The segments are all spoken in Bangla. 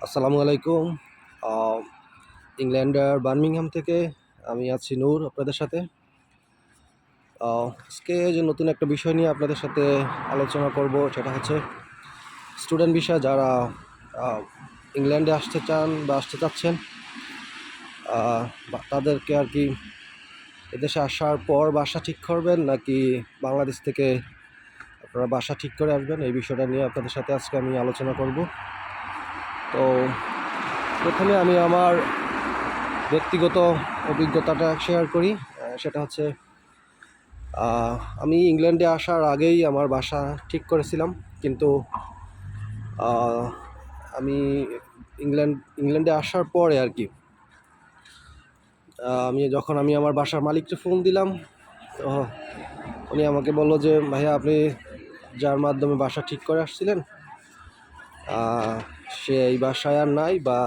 আসসালামু আলাইকুম। ইংল্যান্ডের বার্মিংহাম থেকে আমি আছি নূর আপনাদের সাথে। আজকে যে নতুন একটা বিষয় নিয়ে আপনাদের সাথে আলোচনা করব সেটা হচ্ছে স্টুডেন্ট ভিসা যারা ইংল্যান্ডে আসতে চান বা আসতে চাচ্ছেন তাদেরকে আর কি এদেশে আসার পর বাসা ঠিক করবেন নাকি বাংলাদেশ থেকে আপনারা বাসা ঠিক করে আসবেন, এই বিষয়টা নিয়ে আপনাদের সাথে আজকে আমি আলোচনা করব। তো প্রথমে আমি আমার ব্যক্তিগত অভিজ্ঞতাটা শেয়ার করি। সেটা হচ্ছে আমি ইংল্যান্ডে আসার আগেই আমার বাসা ঠিক করেছিলাম, কিন্তু আমি ইংল্যান্ডে আসার পরে আর কি আমি আমার বাসার মালিককে ফোন দিলাম, তো উনি আমাকে বললো যে ভাইয়া, আপনি যার মাধ্যমে বাসা ঠিক করে আসছিলেন সে এই বাসায় আর নাই, বা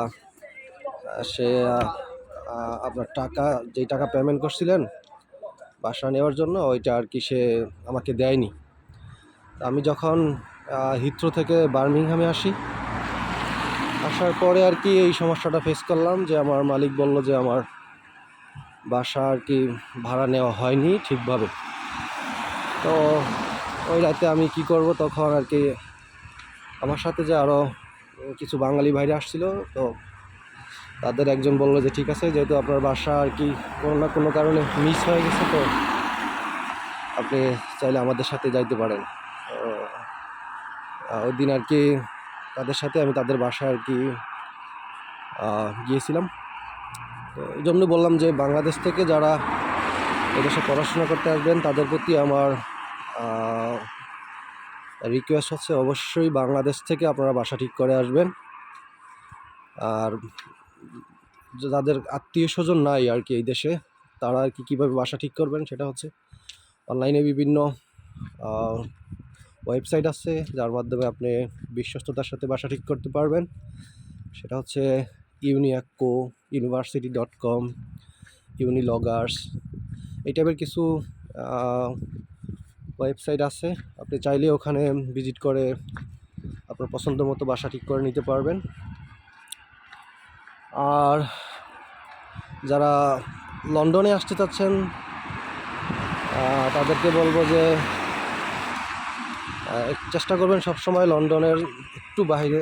সে আপনার যেই টাকা পেমেন্ট করছিলেন বাসা নেওয়ার জন্য ওইটা আর কি সে আমাকে দেয়নি। আমি যখন হিথ্রো থেকে বার্মিংহামে আসার পরে আর কি এই সমস্যাটা ফেস করলাম, যে আমার মালিক বলল যে আমার বাসা আর কি ভাড়া নেওয়া হয়নি ঠিকভাবে। তো ওই রাতে আমি কি করব, তখন আর কি আমার সাথে যে আরও কিছু বাঙালি ভাইরা আসছিল, তো তাদের একজন বললো যে ঠিক আছে, যেহেতু আপনার বাসা আর কি কোনো না কোনো কারণে মিস হয়ে গেছে, তো আপনি চাইলে আমাদের সাথে যাইতে পারেন। ওই দিন আর কি তাদের সাথে আমি তাদের বাসায় আর কি গিয়েছিলাম। তো এই জন্য বললাম যে বাংলাদেশ থেকে যারা এদেশে পড়াশোনা করতে আসবেন তাদের প্রতি আমার রিকোয়েস্ট হচ্ছে অবশ্যই বাংলাদেশ থেকে আপনারা বাসা ঠিক করে আসবেন। আর যাদের আত্মীয় স্বজন নাই আর কি এই দেশে, তারা আর কি কীভাবে বাসা ঠিক করবেন সেটা হচ্ছে অনলাইনে বিভিন্ন ওয়েবসাইট আছে যার মাধ্যমে আপনি বিশ্বস্ততার সাথে বাসা ঠিক করতে পারবেন। সেটা হচ্ছে ইউনিয়াকো, university.com, ইউনিলগার্স, এই টাইপের কিছু ওয়েবসাইট আছে। আপনি চাইলে ওখানে ভিজিট করে আপনার পছন্দ মতো বাসা ঠিক করে নিতে পারবেন। আর যারা লন্ডনে আসতে চাচ্ছেন তাদেরকে বলবো যে চেষ্টা করবেন সবসময় লন্ডনের একটু বাইরে